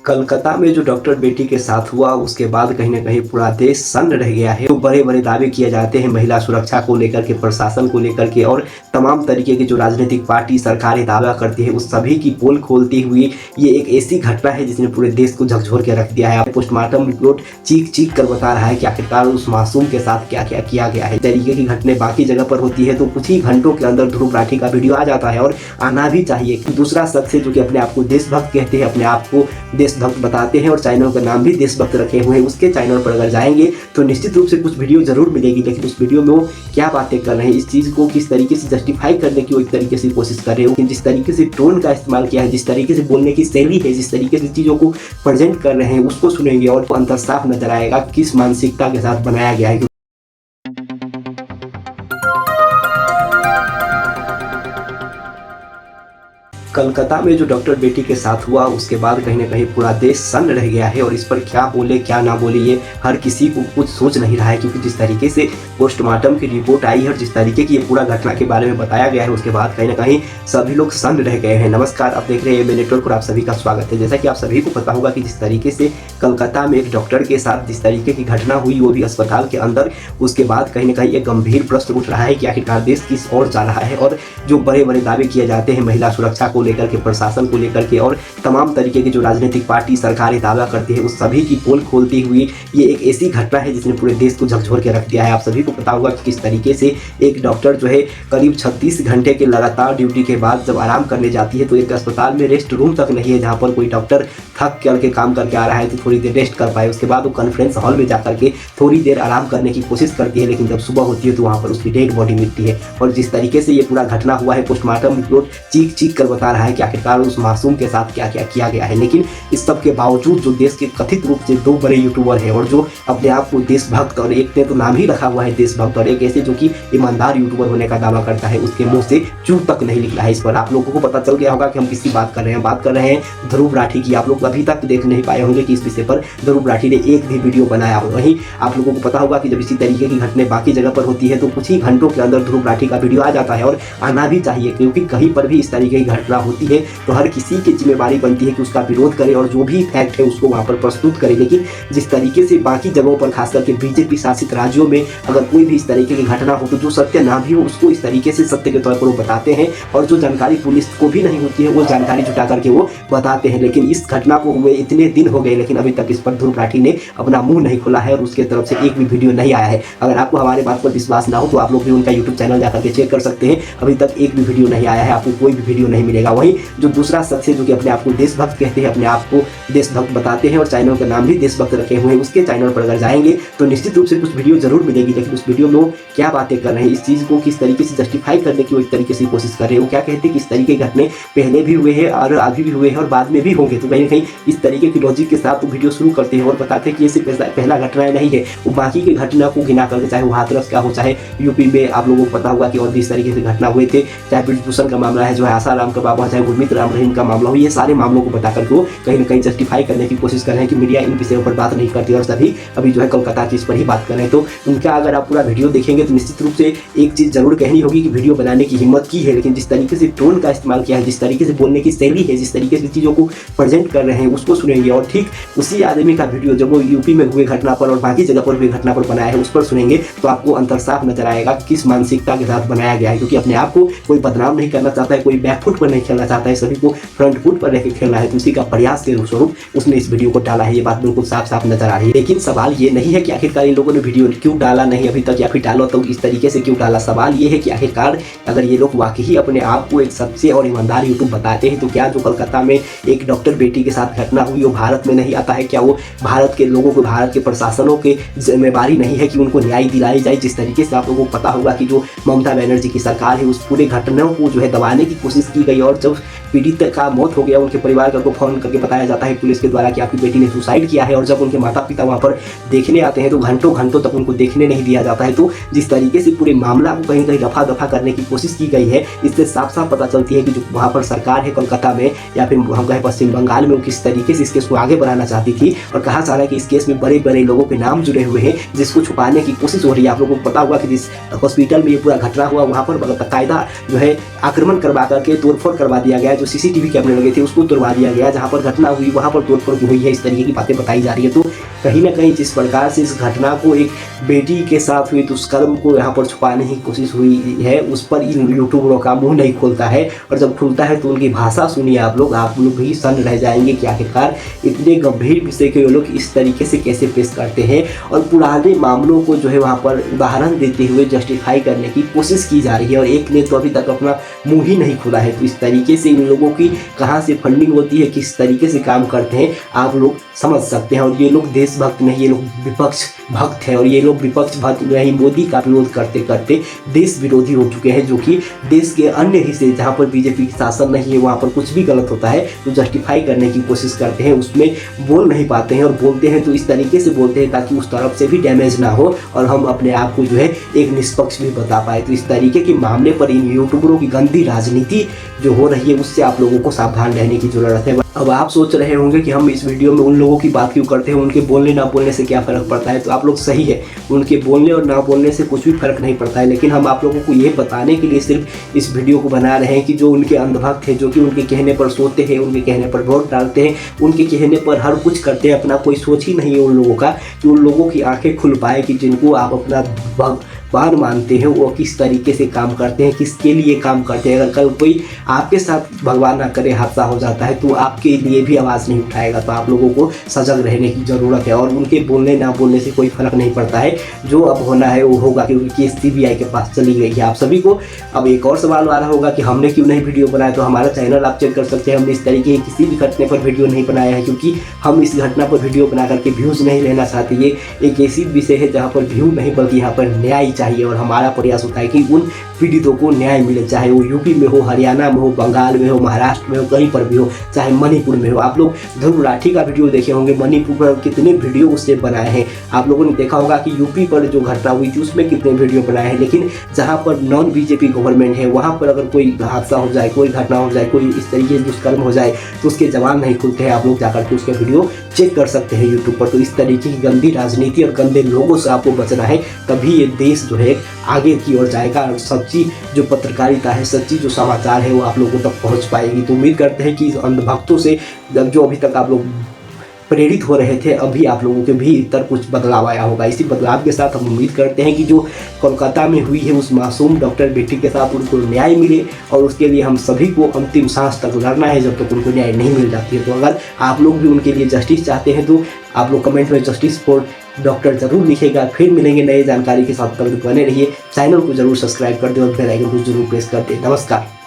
कलकत्ता में जो डॉक्टर बेटी के साथ हुआ उसके बाद कहीं न कहीं पूरा देश सन्न रह गया है। तो बड़े-बड़े दावे किए जाते हैं महिला सुरक्षा को लेकर के, प्रशासन को लेकर के और तमाम तरीके की जो राजनीतिक पार्टी, सरकारें दावा करती है उस सभी की पोल खोलती हुई ये एक ऐसी घटना है जिसने पूरे देश को झकझोर के रख दिया है। पोस्टमार्टम रिपोर्ट चीख-चीख कर बता रहा है कि आखिरकार उस मासूम के साथ क्या-क्या किया गया है। तरीके की घटनाएं बाकी जगह पर होती है तो कुछ ही घंटों के अंदर ध्रुव राठी का वीडियो आ जाता है और आना भी चाहिए। दूसरा शख्स है जो कि अपने आप को देशभक्त कहते हैं, अपने आप को देशभक्त बताते हैं और चैनल का नाम भी देशभक्त रखे हुए हैं। उसके चैनल पर अगर जाएंगे तो निश्चित रूप से कुछ वीडियो जरूर मिलेगी, लेकिन उस वीडियो में वो क्या बातें कर रहे हैं, इस चीज़ को किस तरीके से जस्टिफाई करने की वो एक तरीके से कोशिश कर रहे हो, जिस तरीके से टोन का इस्तेमाल किया है, जिस तरीके से बोलने की शैली है, जिस तरीके से चीज़ों को प्रेजेंट कर रहे हैं उसको सुनेंगे और अंतर साफ नजर आएगा किस मानसिकता के साथ बनाया गया है। कलकत्ता में जो डॉक्टर बेटी के साथ हुआ उसके बाद कहीं न कहीं पूरा देश सन्न रह गया है और इस पर क्या बोले क्या ना बोले ये हर किसी को कुछ सोच नहीं रहा है, क्योंकि जिस तरीके से पोस्टमार्टम की रिपोर्ट आई है और जिस तरीके की ये पूरा घटना के बारे में बताया गया है उसके बाद कहीं न कहीं सभी लोग सन्न रह गए हैं। नमस्कार, आप देख रहे हैं मेरे नेटवर्क और आप सभी का स्वागत है। जैसा कि आप सभी को पता होगा कि जिस तरीके से कलकत्ता में एक डॉक्टर के साथ जिस तरीके की घटना हुई वो भी अस्पताल के अंदर, उसके बाद कहीं न कहीं एक गंभीर प्रश्न उठ रहा है कि आखिरकार देश किस ओर जा रहा है। और जो बड़े-बड़े दावे किए जाते हैं महिला सुरक्षा को लेकर के, प्रशासन को लेकर के और तमाम तरीके की जो राजनीतिक पार्टी, सरकारें दावा करती है उस सभी की पोल खोलती हुई ये एक ऐसी घटना है जिसने पूरे देश को झकझोर के रख दिया है। आप सभी को पता होगा कि किस तरीके से एक डॉक्टर जो है करीब 36 घंटे के लगातार ड्यूटी के बाद जब आराम करने जाती है तो एक अस्पताल में रेस्ट रूम तक नहीं है जहां पर कोई डॉक्टर थक करके काम करके आ रहा है तो थोड़ी देर रेस्ट कर पाए। उसके बाद वो कॉन्फ्रेंस हॉल में जाकर के थोड़ी देर आराम करने की कोशिश करती है, लेकिन जब सुबह होती है तो वहाँ पर उसकी डेड बॉडी मिलती है। और जिस तरीके से ये पूरा घटना हुआ है पोस्टमार्टम रिपोर्ट चीख कर बता रहा है कि आखिरकार उस मासूम के साथ क्या-क्या किया गया है। लेकिन इस सब के बावजूद जो देश के कथित रूप से दो बड़े यूट्यूबर हैं और जो अपने आप को देशभक्त, और एक ने तो नाम ही रखा हुआ है देशभक्त, और एक ऐसे जो कि ईमानदार यूट्यूबर होने का दावा करता है, उसके मुंह से चू तक नहीं निकला है। इस पर आप लोगों को पता चल गया होगा कि हम किसकी बात कर रहे हैं। बात कर रहे हैं ध्रुव राठी की। आप लोग अभी तक देख नहीं पाए होंगे कि इस विषय पर ध्रुव राठी ने एक भी वीडियो बनाया हो। वहीं आप लोगों को पता होगा कि जब इसी तरीके की घटनाएं बाकी जगह पर होती है तो कुछ ही घंटों के अंदर ध्रुव राठी का वीडियो आ जाता है और आना भी चाहिए, क्योंकि कहीं पर भी इस तरीके की घटना होती है तो हर किसी की जिम्मेदारी बनती है कि उसका विरोध करे और जो भी फैक्ट है उसको वहाँ पर प्रस्तुत करे। लेकिन जिस तरीके से बाकी जगहों पर खास करके बीजेपी शासित राज्यों में अगर कोई भी इस तरीके की घटना हो तो जो सत्य ना भी हो उसको इस तरीके से सत्य के तौर पर वो बताते हैं, और जो जानकारी पुलिस को भी नहीं होती है वो जानकारी जुटा करके वो बताते हैं। लेकिन इस घटना को हुए इतने दिन हो गए लेकिन अभी तक इस पर ध्रुव राठी ने अपना मुंह नहीं खोला है और उसके तरफ से एक भी वीडियो नहीं आया है। अगर आपको हमारे बात पर विश्वास ना हो तो आप लोग भी उनका यूट्यूब चैनल जाकर के चेक कर सकते हैं। अभी तक एक भी वीडियो नहीं आया है, आपको कोई भी वीडियो नहीं मिलेगा। वहीं जो दूसरा शख्स है जो कि अपने आप को देशभक्त कहते हैं, अपने आप को देशभक्त बताते हैं और चैनल का नाम भी देशभक्त रखे हुए हैं, उसके चैनल पर अगर जाएंगे तो निश्चित रूप से कुछ वीडियो जरूर मिलेगी, लेकिन उस वीडियो में वो क्या बातें कर रहे हैं, इस चीज़ को किस तरीके से जस्टिफाई करने की वो एक तरीके से कोशिश कर रहे हैं। वो क्या कहते हैं कि इस तरीके के घटने पहले भी हुए हैं और अभी भी हुए हैं और बाद में भी होंगे, तो कहीं ना कहीं इस तरीके की लॉजिक के साथ वो वीडियो शुरू करते हैं और बताते हैं कि ये सिर्फ पहला घटना नहीं है, वो बाकी की घटना को गिना करके, चाहे वो हाथरस का हो, चाहे यूपी में आप लोगों को पता होगा कि और भी इस तरीके से घटना हुए थे, चाहे ब्रिजभूषण का मामला है, जो है आसाराम का बाबा, चाहे गुरमीत राम रहीम का मामला हो, ये सारे मामलों को बता करके वो कहीं ना कहीं जस्टिफाई करने की कोशिश कर रहे हैं कि मीडिया इन विषयों पर बात नहीं करती और सभी अभी जो है कलकत्ता की इस पर ही बात कर रहे हैं। तो उनका अगर आप पूरा वीडियो देखेंगे तो निश्चित रूप से एक चीज़ जरूर कहनी होगी कि वीडियो बनाने की हिम्मत की है, लेकिन जिस तरीके से टोन का इस्तेमाल किया है, जिस तरीके से बोलने की शैली है, जिस तरीके से चीज़ों को प्रेजेंट कर रहे हैं उसको सुनेंगे। और ठीक उसी आदमी का वीडियो जब वो यूपी में हुए घटना पर और बाकी जगह पर हुई घटना पर बनाया है उस पर सुनेंगे तो आपको अंतर साफ नजर आएगा किस मानसिकता के साथ बनाया गया है। क्योंकि अपने आप को कोई बदनाम नहीं करना चाहता है, कोई बैकफुट पर नहीं खेलना चाहता है, सभी को फ्रंट फुट पर रहकर खेलना है, तो उसी का प्रयास के स्वरूप उसने इस वीडियो को डाला है। ये बात बिल्कुल साफ साफ नजर आ रही है। लेकिन सवाल ये नहीं है कि आखिरकार इन लोगों ने वीडियो क्यों डाला नहीं अभी तक, या फिर डालो तो इस तरीके से क्यों डाला। सवाल ये है कि आखिरकार अगर ये लोग वाकई अपने आप को एक सच्चे और ईमानदार यूट्यूब बताते हैं तो क्या जो कलकत्ता में एक डॉक्टर बेटी के साथ घटना हुई वो भारत में नहीं आता है? क्या वो भारत के लोगों को, भारत के प्रशासनों की जिम्मेदारी नहीं है कि उनको न्याय दिलाई जाए? जिस तरीके से आप लोगों को पता होगा कि जो ममता बनर्जी की सरकार है उस पूरे घटनाओं को जो है दबाने की कोशिश की गई, और जब पीड़ित का मौत हो गया उनके परिवार को फोन करके बताया जाता है पुलिस के द्वारा कि आपकी बेटी ने सुसाइड किया है, और जब उनके माता पिता वहाँ पर देखने आते हैं तो घंटों घंटों तक उनको देखने नहीं दिया जाता है। तो जिस तरीके से पूरे मामला को कहीं कहीं रफा दफा करने की कोशिश की गई है, इससे साफ साफ पता चलती है कि जो वहाँ पर सरकार है कलकत्ता में या फिर हम कहें पश्चिम बंगाल में, वो किस तरीके से इस केस को आगे बढ़ाना चाहती थी। और कहा जा रहा है कि इस केस में बड़े बड़े लोगों के नाम जुड़े हुए हैं जिसको छुपाने की कोशिश हो रही है। आप लोगों को पता होगा कि जिस हॉस्पिटल में ये पूरा घटना हुआ वहाँ पर बाकायदा जो है आक्रमण करवा करके, तोड़फोड़ करवा करवा दिया गया, जो सीसीटीवी कैमरे लगे थे उसको तोड़वा दिया गया, जहाँ पर घटना हुई वहाँ पर तोड़फोड़ हुई है, इस तरीके की बातें बताई जा रही है। तो कहीं ना कहीं जिस प्रकार से इस घटना को एक बेटी के साथ हुई दुष्कर्म को यहाँ पर छुपाने की कोशिश हुई है, उस पर इन यूट्यूबरों का मुंह नहीं खुलता है, और जब खुलता है तो उनकी भाषा सुनिए आप लोग भी सन्न रह जाएंगे कि आखिरकार इतने गंभीर विषय के लोग इस तरीके से कैसे पेश करते हैं, और पुराने मामलों को जो है वहाँ पर उदाहरण देते हुए जस्टिफाई करने की कोशिश की जा रही है, और एक ने तो अभी तक अपना मुंह ही नहीं खुला है। तो इस तरीके से इन लोगों की कहाँ से फंडिंग होती है, किस तरीके से काम करते हैं, आप लोग समझ सकते हैं। और ये लोग देशभक्त नहीं, ये लोग विपक्ष भक्त है, और ये लोग विपक्ष भक्त नहीं, मोदी का विरोध करते करते देश विरोधी हो चुके हैं, जो कि देश के अन्य हिस्से जहाँ पर बीजेपी की शासन नहीं है वहाँ पर कुछ भी गलत होता है तो जस्टिफाई करने की कोशिश करते हैं, उसमें बोल नहीं पाते हैं, और बोलते हैं तो इस तरीके से बोलते हैं ताकि उस तरफ से भी डैमेज ना हो और हम अपने आप को जो है एक निष्पक्ष भी बता पाए। तो इस तरीके के मामले पर इन यूट्यूबरों की गंदी राजनीति जो हो रही है उससे आप लोगों को सावधान रहने की जरूरत है। अब आप सोच रहे होंगे कि हम इस वीडियो में उन लोगों की बात क्यों करते हैं, उनके बोलने ना बोलने से क्या फ़र्क पड़ता है। तो आप लोग सही है, उनके बोलने और ना बोलने से कुछ भी फ़र्क नहीं पड़ता है, लेकिन हम आप लोगों को ये बताने के लिए सिर्फ इस वीडियो को बना रहे हैं कि जो उनके अंधभक्त हैं, जो कि उनके कहने पर सोते हैं, उनके कहने पर वोट डालते हैं, उनके कहने पर हर कुछ करते हैं, अपना कोई सोच ही नहीं है उन लोगों का कि उन लोगों की आंखें खुल पाए कि जिनको आप अपना भगवान मानते हैं वो किस तरीके से काम करते हैं, किसके लिए काम करते हैं। अगर कल कोई आपके साथ भगवान ना करे हादसा हो जाता है तो आपके लिए भी आवाज़ नहीं उठाएगा। तो आप लोगों को सजग रहने की ज़रूरत है, और उनके बोलने ना बोलने से कोई फ़र्क नहीं पड़ता है, जो अब होना है वो होगा, क्योंकि केस CBI के पास चली गई है। आप सभी को अब एक और सवाल आ रहा होगा कि हमने क्यों नहीं वीडियो बनाया। तो हमारा चैनल आप चेक कर सकते हैं, हमने इस तरीके की किसी भी घटने पर वीडियो नहीं बनाया है, क्योंकि हम इस घटना पर वीडियो बना करके व्यूज़ नहीं लेना चाहते। ये एक ऐसी विषय है जहाँ पर व्यू नहीं बल्कि यहाँ पर न्याय चाहिए, और हमारा प्रयास होता है कि उन पीड़ितों को न्याय मिले, चाहे वो यूपी में हो, हरियाणा में हो, बंगाल में हो, महाराष्ट्र में हो, कहीं पर भी हो, चाहे मणिपुर में हो। आप लोग ध्रुव राठी का वीडियो देखे होंगे, मणिपुर पर कितने वीडियो उससे बनाए हैं। आप लोगों ने देखा होगा कि यूपी पर जो घटना हुई थी उसमें कितने वीडियो बनाए हैं, लेकिन जहाँ पर नॉन बीजेपी गवर्नमेंट है वहाँ पर अगर कोई हादसा हो जाए, कोई घटना हो जाए, कोई इस तरीके से दुष्कर्म हो जाए तो उसके जवान नहीं खुलते हैं। आप लोग जाकर के उसके वीडियो चेक कर सकते हैं यूट्यूब पर। तो इस तरीके की गंदी राजनीति और गंदे लोगों से आपको बचना है, तभी ये देश जो है आगे की ओर जाएगा, और सच्ची जो पत्रकारिता है, सच्ची जो समाचार है वो आप लोगों तक पहुंच पाएगी। तो उम्मीद करते हैं कि इस अंधभक्तों से जो अभी तक आप लोग प्रेरित हो रहे थे, अभी आप लोगों के भीतर कुछ बदलाव आया होगा। इसी बदलाव के साथ हम उम्मीद करते हैं कि जो कोलकाता में हुई है उस मासूम डॉक्टर बेटी के साथ उनको न्याय मिले, और उसके लिए हम सभी को अंतिम सांस तक लड़ना है जब तक उनको न्याय नहीं मिल जाती है। तो अगर आप लोग भी उनके लिए जस्टिस चाहते हैं तो आप लोग कमेंट में जस्टिस फॉर डॉक्टर जरूर लिखेगा। फिर मिलेंगे नए जानकारी के साथ, तब तक बने रहिए। चैनल को जरूर सब्सक्राइब कर दें और बेल आइकन को जरूर प्रेस कर दें। नमस्कार।